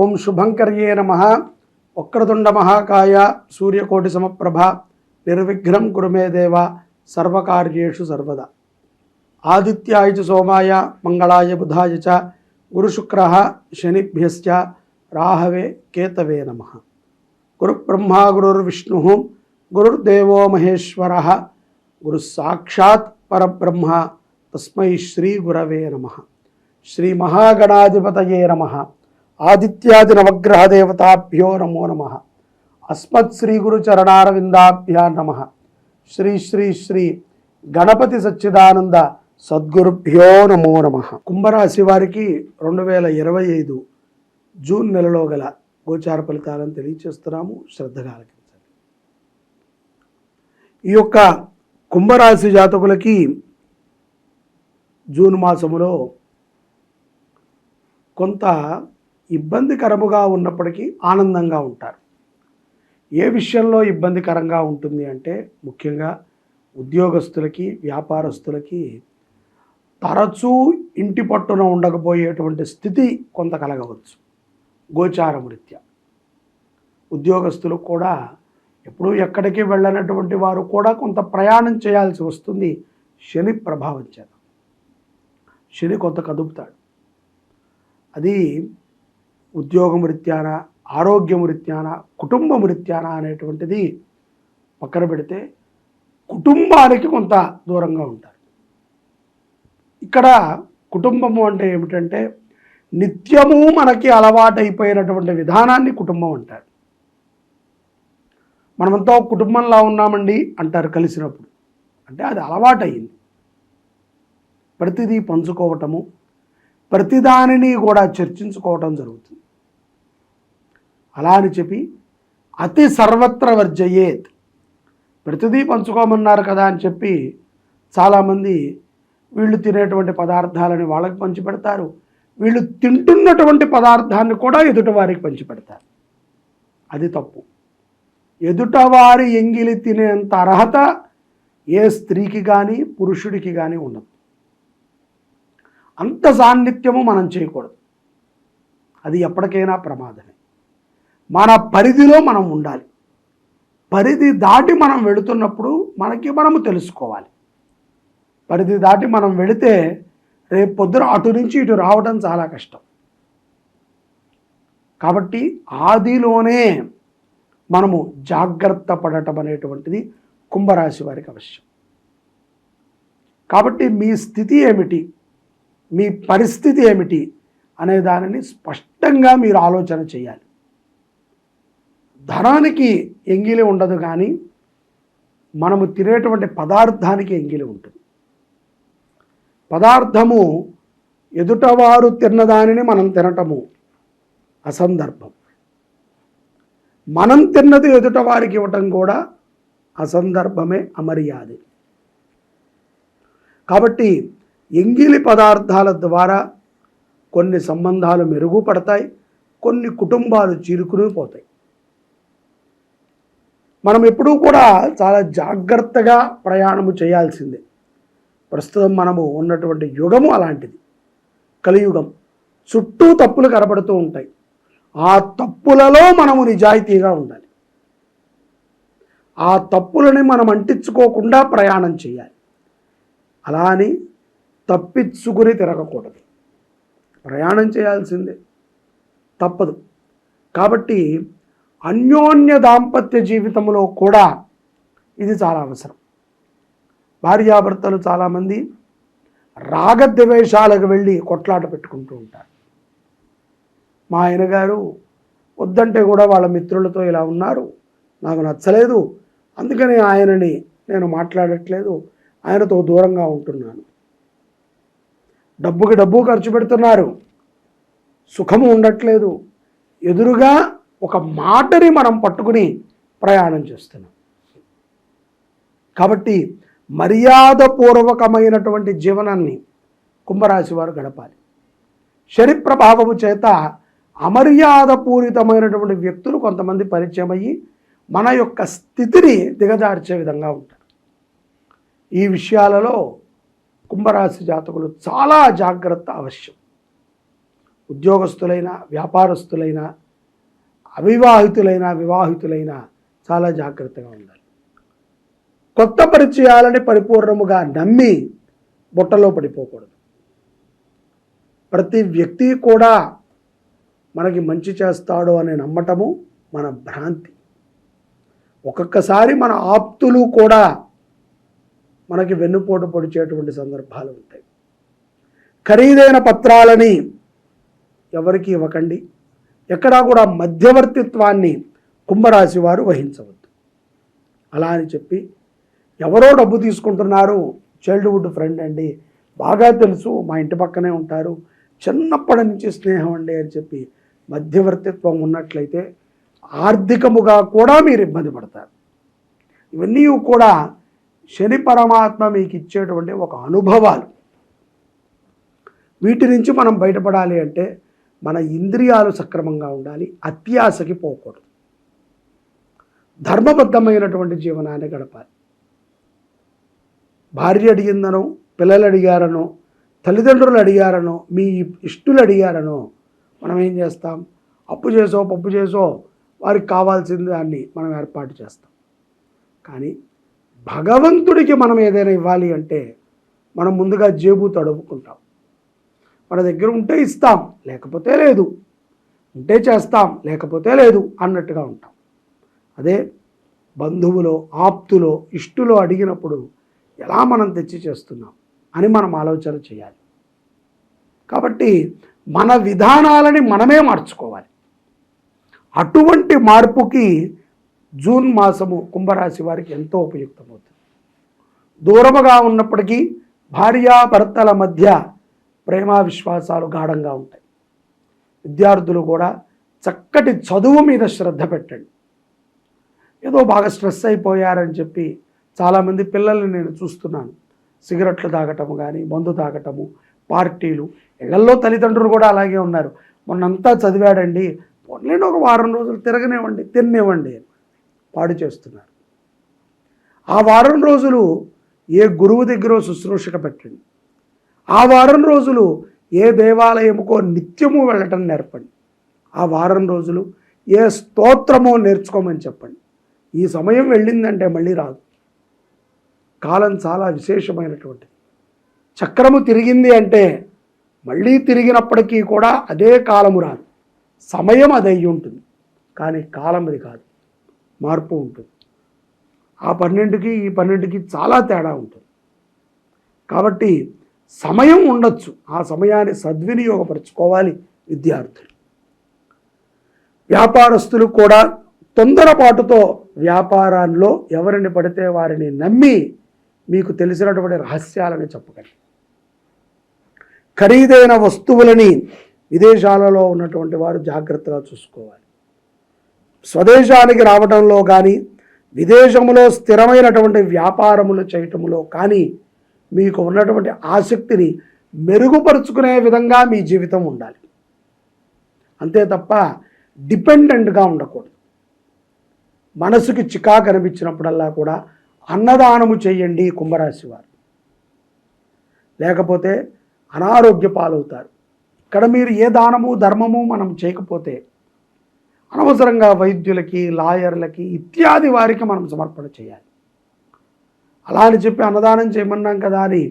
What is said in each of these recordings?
ఓం శుభంకర్యే నమః. వక్రతుండ మహాకాయ సూర్యకోటి సమప్రభ నిర్విఘ్నం కురు మే దేవ సర్వకార్యేషు సర్వదా. ఆదిత్యాయ చ సోమాయ మంగళాయ బుధాయ చ గురుశుక్రః శనిభ్యశ్చ రాహవే కేతవే నమః. గురుబ్రహ్మ గురుర్విష్ణుః గురుర్దేవో మహేశ్వరః గురు సాక్షాత్ పరబ్రహ్మ తస్మై శ్రీ గురవే నమః. శ్రీ మహాగణాధిపతయే నమః. ఆదిత్యాది నవగ్రహ దేవతాభ్యో నమో నమః. అస్మత్ శ్రీ గురు చరణారవిందాభ్యా నమః. శ్రీ శ్రీ శ్రీ గణపతి సచ్చిదానంద సద్గురుభ్యో నమో నమః. కుంభరాశి వారికి 2025 జూన్ నెలలో గల గోచార ఫలితాలను తెలియచేస్తున్నాము. శ్రద్ధగా ఆలకించండి. ఈ యొక్క కుంభరాశి జాతకులకి జూన్ మాసములో కొంత ఇబ్బందికరముగా ఉన్నప్పటికీ ఆనందంగా ఉంటారు. ఏ విషయంలో ఇబ్బందికరంగా ఉంటుంది అంటే ముఖ్యంగా ఉద్యోగస్తులకి, వ్యాపారస్తులకి తరచూ ఇంటి పట్టున ఉండకపోయేటువంటి స్థితి కొంత కలగవచ్చు. గోచారం రీత్యా ఉద్యోగస్తులు కూడా ఎప్పుడూ ఎక్కడికి వెళ్ళనటువంటి వారు కూడా కొంత ప్రయాణం చేయాల్సి వస్తుంది. శని ప్రభావం చేత శని కొంత కదుపుతాడు. అది ఉద్యోగం రీత్యాన, ఆరోగ్యం రీత్యాన, కుటుంబం రీత్యాన అనేటువంటిది పక్కన పెడితే కుటుంబానికి కొంత దూరంగా ఉంటారు. ఇక్కడ కుటుంబము అంటే ఏమిటంటే నిత్యము మనకి అలవాటైపోయినటువంటి విధానాన్ని కుటుంబం అంటారు. మనమంతా కుటుంబంలా ఉన్నామండి అంటారు కలిసినప్పుడు. అంటే అది అలవాటయింది. ప్రతిదీ పంచుకోవటము, ప్రతిదానిని కూడా చర్చించుకోవటం జరుగుతుంది. అలా అని చెప్పి అతి సర్వత్ర వర్జయేత్, ప్రతిదీ పంచుకోమన్నారు కదా అని చెప్పి చాలామంది వీళ్ళు తినేటువంటి పదార్థాలని వాళ్ళకి పంచిపెడతారు. వీళ్ళు తింటున్నటువంటి పదార్థాన్ని కూడా ఎదుటివారికి పంచిపెడతారు. అది తప్పు. ఎదుటవారి ఎంగిలి తినేంత అర్హత ఏ స్త్రీకి కానీ పురుషుడికి కానీ ఉండదు. అంత సాన్నిధ్యము మనం చేయకూడదు. అది ఎప్పటికైనా ప్రమాదమే. మన పరిధిలో మనం ఉండాలి. పరిధి దాటి మనం వెళుతున్నప్పుడు మనము తెలుసుకోవాలి. పరిధి దాటి మనం వెళితే రేపు పొద్దున అటు నుంచి ఇటు రావడం చాలా కష్టం. కాబట్టి ఆదిలోనే మనము జాగ్రత్త పడటం అనేటువంటిది కుంభరాశి వారికి అవశ్యం. కాబట్టి మీ స్థితి ఏమిటి, మీ పరిస్థితి ఏమిటి అనే దానిని స్పష్టంగా మీరు ఆలోచన చేయాలి. ధనానికి ఎంగిలి ఉండదు, కానీ మనము తినేటువంటి పదార్థానికి ఎంగిలి ఉంటుంది. పదార్థము ఎదుటవారు తిన్నదానిని మనం తినటము అసందర్భం. మనం తిన్నది ఎదుటవారికి ఇవ్వటం కూడా అసందర్భమే, అమర్యాదే. కాబట్టి ఎంగిలి పదార్థాల ద్వారా కొన్ని సంబంధాలు మెరుగుపడతాయి, కొన్ని కుటుంబాలు చీరుకుని పోతాయి. మనం ఎప్పుడూ కూడా చాలా జాగ్రత్తగా ప్రయాణము చేయాల్సిందే. ప్రస్తుతం మనము ఉన్నటువంటి యుగము అలాంటిది, కలియుగం. చుట్టూ తప్పులు కనబడుతూ ఉంటాయి. ఆ తప్పులలో మనము నిజాయితీగా ఉండాలి. ఆ తప్పులని మనం అంటించుకోకుండా ప్రయాణం చేయాలి. అలా అని తప్పించుకుని తిరగకూడదు. ప్రయాణం చేయాల్సిందే, తప్పదు. కాబట్టి అన్యోన్య దాంపత్య జీవితంలో కూడా ఇది చాలా అవసరం. భార్యాభర్తలు చాలామంది రాగద్వేషాలకు వెళ్ళి కొట్లాట పెట్టుకుంటూ ఉంటారు. మా ఆయన గారు వద్దంటే కూడా వాళ్ళ మిత్రులతో ఇలా ఉన్నారు, నాకు నచ్చలేదు, అందుకని ఆయనని నేను మాట్లాడట్లేదు, ఆయనతో దూరంగా ఉంటున్నాను. డబ్బుకి డబ్బు ఖర్చు పెడుతున్నారు, సుఖము ఉండట్లేదు. ఎదురుగా ఒక మాటని మనం పట్టుకుని ప్రయాణం చేస్తున్నాం. కాబట్టి మర్యాదపూర్వకమైనటువంటి జీవనాన్ని కుంభరాశి వారు గడపాలి. శని ప్రభావము చేత అమర్యాదపూరితమైనటువంటి వ్యక్తులు కొంతమంది పరిచయం అయ్యి మన యొక్క స్థితిని దిగజార్చే విధంగా ఉంటారు. ఈ విషయాలలో కుంభరాశి జాతకులు చాలా జాగ్రత్త అవశ్యం. ఉద్యోగస్తులైన, వ్యాపారస్తులైన, అవివాహితులైన, వివాహితులైన చాలా జాగ్రత్తగా ఉండాలి. కొత్త పరిచయాలని పరిపూర్ణముగా నమ్మి బుట్టలో పడిపోకూడదు. ప్రతి వ్యక్తి కూడా మనకి మంచి చేస్తాడు అనే నమ్మటము మన భ్రాంతి. ఒక్కొక్కసారి మన ఆప్తులు కూడా మనకి వెన్నుపోటు పొడిచేటువంటి సందర్భాలు ఉంటాయి. ఖరీదైన పత్రాలని ఎవరికి ఇవ్వకండి. ఎక్కడా కూడా మధ్యవర్తిత్వాన్ని కుంభరాశి వారు వహించవద్దు. అలా అని చెప్పి ఎవరో డబ్బు తీసుకుంటున్నారు, చైల్డ్హుడ్ ఫ్రెండ్ అండి, బాగా తెలుసు, మా ఇంటి పక్కనే ఉంటారు, చిన్నప్పటి నుంచి స్నేహం అండి అని చెప్పి మధ్యవర్తిత్వం ఉన్నట్లయితే ఆర్థికముగా కూడా మీరు ఇబ్బంది పడతారు. ఇవన్నీ కూడా శని పరమాత్మ మీకు ఇచ్చేటువంటి ఒక అనుభవాలు. వీటి నుంచి మనం బయటపడాలి అంటే మన ఇంద్రియాలు సక్రమంగా ఉండాలి, అత్యాశకి పోకూడదు, ధర్మబద్ధమైనటువంటి జీవనాన్ని గడపాలి. భార్య అడిగిందనో, పిల్లలు అడిగారనో, తల్లిదండ్రులు అడిగారనో, మీ ఇష్టులు అడిగారనో మనం ఏం చేస్తాం? అప్పు చేసో పప్పు చేసో వారికి కావాల్సిన దాన్ని మనం ఏర్పాటు చేస్తాం. కానీ భగవంతుడికి మనం ఏదైనా ఇవ్వాలి అంటే మనం ముందుగా జేబు తడుపుకుంటాం. మన దగ్గర ఉంటే ఇస్తాం, లేకపోతే లేదు, ఉంటే చేస్తాం, లేకపోతే లేదు అన్నట్టుగా ఉంటాం. అదే బంధువులో, ఆప్తులో, ఇష్టులో అడిగినప్పుడు ఎలా మనం తెచ్చి చేస్తున్నాం అని మనం ఆలోచన చేయాలి. కాబట్టి మన విధానాలని మనమే మార్చుకోవాలి. అటువంటి మార్పుకి జూన్ మాసము కుంభరాశి వారికి ఎంతో ఉపయుక్తమవుతుంది. దూరముగా ఉన్నప్పటికీ భార్యాభర్తల మధ్య ప్రేమ విశ్వాసాలు గాఢంగా ఉంటాయి. విద్యార్థులు కూడా చక్కటి చదువు మీద శ్రద్ధ పెట్టండి. ఏదో బాగా స్ట్రెస్ అయిపోయారని చెప్పి చాలామంది పిల్లల్ని నేను చూస్తున్నాను, సిగరెట్లు తాగటము కానీ, మందు తాగటము, పార్టీలు. ఇళ్లలో తల్లిదండ్రులు కూడా అలాగే ఉన్నారు. మొన్నంతా చదివాడండి, పోన్లేండి ఒక వారం రోజులు తిరగనివ్వండి, తిన్నివ్వండి, పాడు చేస్తున్నారు. ఆ వారం రోజులు ఏ గురువు దగ్గర శుశ్రూషక పెట్టండి. ఆ వారం రోజులు ఏ దేవాలయముకో నిత్యము వెళ్ళటం నేర్పండి. ఆ వారం రోజులు ఏ స్తోత్రమో నేర్చుకోమని చెప్పండి. ఈ సమయం వెళ్ళిందంటే మళ్ళీ రాదు. కాలం చాలా విశేషమైనటువంటిది. చక్రము తిరిగింది అంటే మళ్ళీ తిరిగినప్పటికీ కూడా అదే కాలము రాదు. సమయం అది అయ్యి ఉంటుంది, కానీ కాలం అది కాదు, మార్పు ఉంటుంది. ఆ 12కి ఈ 12కి చాలా తేడా ఉంటుంది. కాబట్టి సమయం ఉండొచ్చు, ఆ సమయాన్ని సద్వినియోగపరచుకోవాలి విద్యార్థులు. వ్యాపారస్తులు కూడా తొందరపాటుతో వ్యాపారాల్లో ఎవరిని పడితే వారిని నమ్మి మీకు తెలిసినటువంటి రహస్యాలని చెప్పకండి. ఖరీదైన వస్తువులని విదేశాలలో ఉన్నటువంటి వారు జాగ్రత్తగా చూసుకోవాలి. స్వదేశానికి రావడంలో కానీ, విదేశంలో స్థిరమైనటువంటి వ్యాపారములు చేయటంలో కానీ మీకు ఉన్నటువంటి ఆసక్తిని మెరుగుపరుచుకునే విధంగా మీ జీవితం ఉండాలి. అంతే తప్ప డిపెండెంట్గా ఉండకూడదు. మనసుకి చికాకు అనిపించినప్పుడల్లా కూడా అన్నదానము చేయండి కుంభరాశి వారు, లేకపోతే అనారోగ్య పాలవుతారు. ఇక్కడ మీరు ఏ దానము ధర్మము మనం చేయకపోతే అనవసరంగా వైద్యులకి, లాయర్లకి ఇత్యాది వారికి మనం సమర్పణ చేయాలి. అలా అని చెప్పి అన్నదానం చేయమన్నాం కదా అని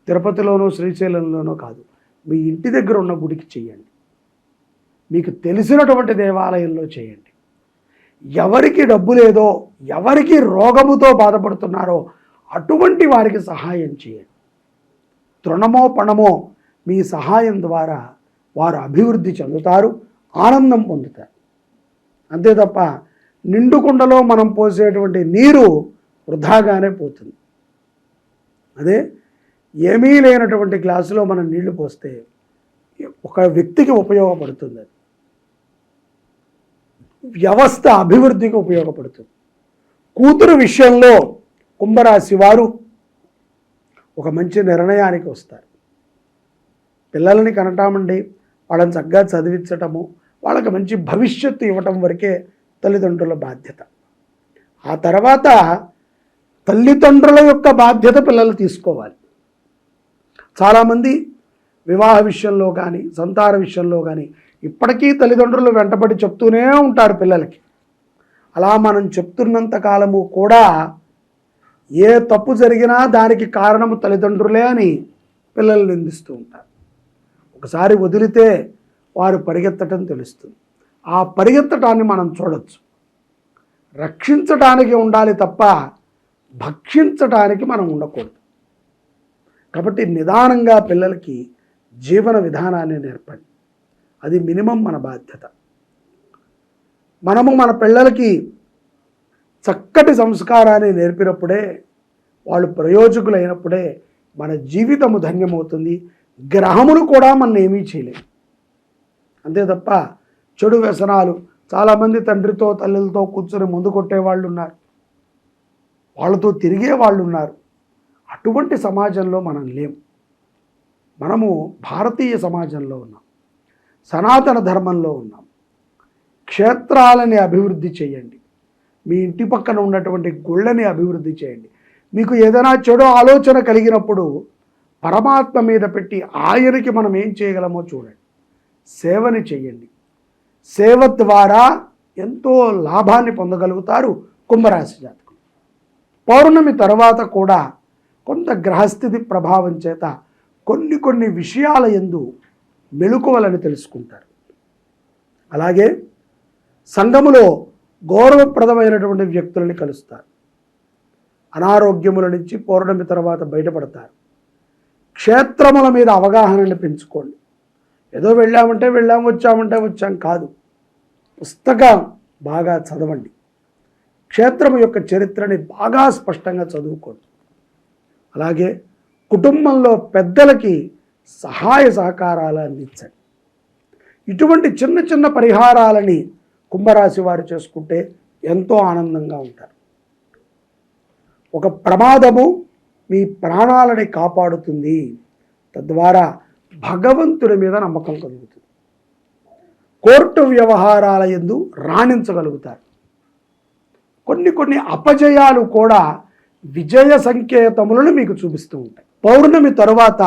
తిరుపతిలోనో శ్రీశైలంలోనో కాదు, మీ ఇంటి దగ్గర ఉన్న గుడికి చేయండి, మీకు తెలిసినటువంటి దేవాలయంలో చేయండి. ఎవరికి డబ్బు లేదో, ఎవరికి రోగముతో బాధపడుతున్నారో అటువంటి వారికి సహాయం చేయండి. తృణమో పణమో మీ సహాయం ద్వారా వారు అభివృద్ధి చెందుతారు, ఆనందం పొందుతారు. అంతే తప్ప నిండు కుండలో మనం పోసేటువంటి నీరు వృధాగానే పోతుంది. అదే ఏమీ లేనటువంటి గ్లాసులో మనం నీళ్లు పోస్తే ఒక వ్యక్తికి ఉపయోగపడుతుంది, అది వ్యవస్థ అభివృద్ధికి ఉపయోగపడుతుంది. కూతురు విషయంలో కుంభరాశి వారు ఒక మంచి నిర్ణయానికి వస్తారు. పిల్లల్ని కనటామండి, వాళ్ళని చక్కగా చదివించటము, వాళ్ళకి మంచి భవిష్యత్తు ఇవ్వటం వరకే తల్లిదండ్రుల బాధ్యత. ఆ తర్వాత తల్లిదండ్రుల యొక్క బాధ్యత పిల్లలు తీసుకోవాలి. చాలామంది వివాహ విషయంలో కానీ సంతాన విషయంలో కానీ ఇప్పటికీ తల్లిదండ్రులు వెంటబడి చెప్తూనే ఉంటారు పిల్లలకి. అలా మనం చెప్తున్నంత కాలము కూడా ఏ తప్పు జరిగినా దానికి కారణము తల్లిదండ్రులే అని పిల్లలు నిందిస్తూ ఉంటారు. ఒకసారి వదిలితే వారు పరిగెత్తటం తెలుస్తుంది. ఆ పరిగెత్తటాన్ని మనం చూడొచ్చు. రక్షించటానికి ఉండాలి తప్ప భక్షించటానికి మనం ఉండకూడదు. కాబట్టి నిదానంగా పిల్లలకి జీవన విధానాన్ని నేర్పండి. అది మినిమం మన బాధ్యత. మనము మన పిల్లలకి చక్కటి సంస్కారాన్ని నేర్పినప్పుడే, వాళ్ళు ప్రయోజకులైనప్పుడే మన జీవితము ధన్యమవుతుంది. గ్రహములు కూడా మన ఏమీ చేయలేవు. అంతే తప్ప చెడు వ్యసనాలు, చాలామంది తండ్రితో తల్లులతో కూర్చొని ముందు కొట్టేవాళ్ళు ఉన్నారు, వాళ్ళతో తిరిగే వాళ్ళు ఉన్నారు. అటువంటి సమాజంలో మనం లేం. మనము భారతీయ సమాజంలో ఉన్నాం, సనాతన ధర్మంలో ఉన్నాం. క్షేత్రాలని అభివృద్ధి చేయండి, మీ ఇంటి పక్కన ఉన్నటువంటి గుళ్ళని అభివృద్ధి చేయండి. మీకు ఏదైనా చెడు ఆలోచన కలిగినప్పుడు పరమాత్మ మీద పెట్టి ఆయనకి మనం ఏం చేయగలమో చూడండి. సేవని చేయండి. సేవ ద్వారా ఎంతో లాభాన్ని పొందగలుగుతారు కుంభరాశి జాతకులు. పౌర్ణమి తర్వాత కూడా కొంత గ్రహస్థితి ప్రభావం చేత కొన్ని విషయాల యందు మెలకువలని తెలుసుకుంటారు. అలాగే సంఘములో గౌరవప్రదమైనటువంటి వ్యక్తులని కలుస్తారు. అనారోగ్యముల నుంచి పౌర్ణమి తర్వాత బయటపడతారు. క్షేత్రముల మీద అవగాహనని పెంచుకోండి. ఏదో వెళ్ళామంటే వెళ్ళాము, వచ్చామంటే వచ్చాం కాదు. పుస్తకం బాగా చదవండి. క్షేత్రము యొక్క చరిత్రని బాగా స్పష్టంగా చదువుకోండి. అలాగే కుటుంబంలో పెద్దలకి సహాయ సహకారాలు అందించండి. ఇటువంటి చిన్న పరిహారాలని కుంభరాశి వారు చేసుకుంటే ఎంతో ఆనందంగా ఉంటారు. ఒక ప్రమాదము మీ ప్రాణాలని కాపాడుతుంది. తద్వారా భగవంతుడి మీద నమ్మకం కలుగుతుంది. కోర్టు వ్యవహారాల యందు రాణించగలుగుతారు. కొన్ని అపజయాలు కూడా విజయ సంకేతములను మీకు చూపిస్తూ ఉంటాయి. పౌర్ణమి తరువాత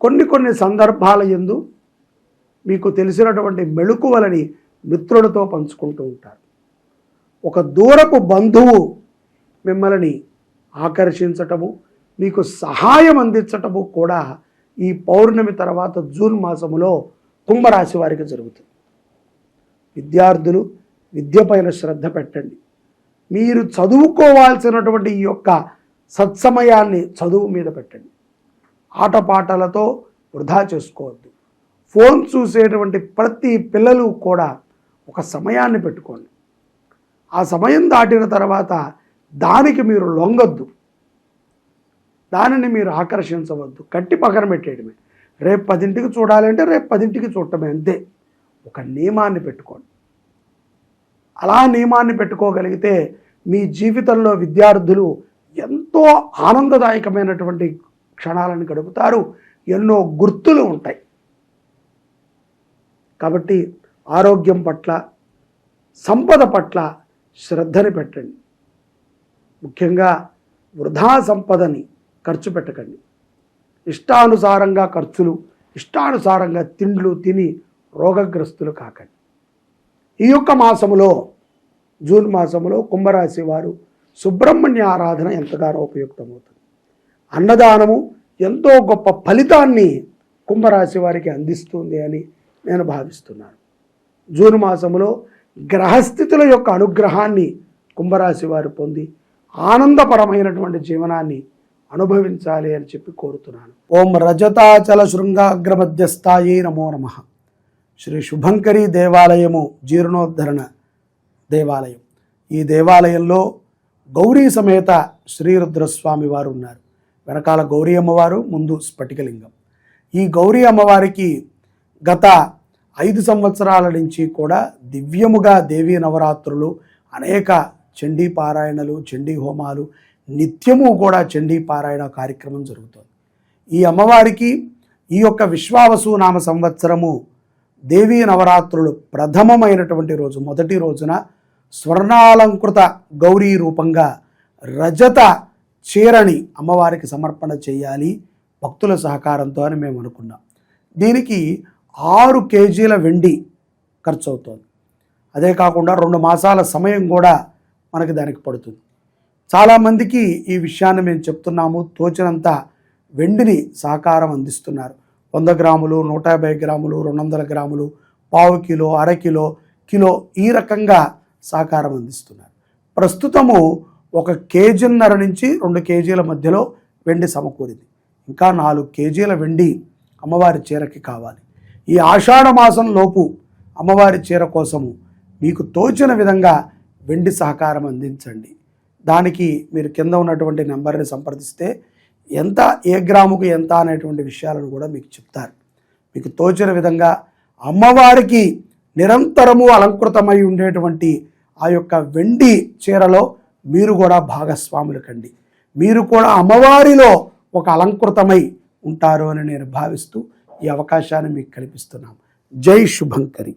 కొన్ని సందర్భాల యందు మీకు తెలిసినటువంటి మెళుకువలని మిత్రులతో పంచుకుంటూ ఉంటారు. ఒక దూరపు బంధువు మిమ్మల్ని ఆకర్షించటము, మీకు సహాయం అందించటము కూడా ఈ పౌర్ణమి తర్వాత జూన్ మాసములో కుంభరాశి వారికి జరుగుతుంది. విద్యార్థులు విద్యపైన శ్రద్ధ పెట్టండి. మీరు చదువుకోవాల్సినటువంటి ఈ యొక్క సత్సమయాన్ని చదువు మీద పెట్టండి. ఆటపాటలతో వృధా చేసుకోవద్దు. ఫోన్ చూసేటువంటి ప్రతి పిల్లలు కూడా ఒక సమయాన్ని పెట్టుకోండి. ఆ సమయం దాటిన తర్వాత దానికి మీరు లొంగొద్దు, దానిని మీరు ఆకర్షించవద్దు. కట్టి పక్కన పెట్టేయడమే. రేపు 10ంటికి చూడాలంటే రేపు 10ంటికి చూడటమే, అంతే. ఒక నియమాన్ని పెట్టుకోండి. అలా నియమాన్ని పెట్టుకోగలిగితే మీ జీవితంలో విద్యార్థులు ఎంతో ఆనందదాయకమైనటువంటి క్షణాలను గడుపుతారు. ఎన్నో గుర్తులు ఉంటాయి. కాబట్టి ఆరోగ్యం పట్ల, సంపద పట్ల శ్రద్ధని పెట్టండి. ముఖ్యంగా వృధా సంపదని ఖర్చు పెట్టకండి. ఇష్టానుసారంగా ఖర్చులు, ఇష్టానుసారంగా తిండ్లు తిని రోగగ్రస్తులు కాకండి. ఈ యొక్క మాసములో, జూన్ మాసములో కుంభరాశి వారు సుబ్రహ్మణ్య ఆరాధన ఎంతగానో ఉపయుక్తమవుతుంది. అన్నదానము ఎంతో గొప్ప ఫలితాన్ని కుంభరాశి వారికి అందిస్తుంది అని నేను భావిస్తున్నాను. జూన్ మాసములో గ్రహస్థితుల యొక్క అనుగ్రహాన్ని కుంభరాశి వారు పొంది ఆనందపరమైనటువంటి జీవనాన్ని అనుభవించాలి అని చెప్పి కోరుతున్నాను. ఓం రజతాచల శృంగాగ్రమధ్యస్థాయే నమో నమః. శ్రీ శుభంకరి దేవాలయము జీర్ణోద్ధరణ దేవాలయం. ఈ దేవాలయంలో గౌరీ సమేత శ్రీరుద్రస్వామి వారు ఉన్నారు. వెనకాల గౌరీ అమ్మవారు, ముందు స్ఫటికలింగం. ఈ గౌరీ అమ్మవారికి గత 5 సంవత్సరాల నుంచి కూడా దివ్యముగా దేవీ నవరాత్రులు, అనేక చండీ పారాయణలు, చండీ హోమాలు, నిత్యము కూడా చండీ పారాయణ కార్యక్రమం జరుగుతుంది. ఈ అమ్మవారికి ఈ యొక్క విశ్వావసు నామ సంవత్సరము దేవీ నవరాత్రులు ప్రథమమైనటువంటి రోజు, మొదటి రోజున స్వర్ణాలంకృత గౌరీ రూపంగా రజత చీరని అమ్మవారికి సమర్పణ చేయాలి భక్తుల సహకారంతో అని మేము అనుకున్నాం. దీనికి 6 కేజీల వెండి ఖర్చు అవుతుంది. అదే కాకుండా 2 మాసాల సమయం కూడా మనకి దానికి పడుతుంది. చాలామందికి ఈ విషయాన్ని మేము చెప్తున్నాము, తోచినంత వెండిని సహకారం అందిస్తున్నారు. 100 గ్రాములు, 150 గ్రాములు, 200 గ్రాములు, పావు కిలో, అరకిలో, కిలో, ఈ రకంగా సహకారం అందిస్తున్నారు. ప్రస్తుతము 1 కేజీన్నర నుంచి 2 కేజీల మధ్యలో వెండి సమకూరింది. ఇంకా 4 కేజీల వెండి అమ్మవారి చీరకి కావాలి. ఈ ఆషాఢ మాసం లోపు అమ్మవారి చీర కోసము మీకు తోచిన విధంగా వెండి సహకారం అందించండి. దానికి మీరు కింద ఉన్నటువంటి నెంబర్ని సంప్రదిస్తే ఎంత, ఏ గ్రాముకు ఎంత అనేటువంటి విషయాలను కూడా మీకు చెప్తారు. మీకు తోచిన విధంగా అమ్మవారికి నిరంతరము అలంకృతమై ఉండేటువంటి ఆ యొక్క వెండి చీరలో మీరు కూడా భాగస్వాములు కండి. మీరు కూడా అమ్మవారిలో ఒక అలంకృతమై ఉంటారు అని నేను భావిస్తూ ఈ అవకాశాన్ని మీకు కల్పిస్తున్నాను. జై శుభంకరి.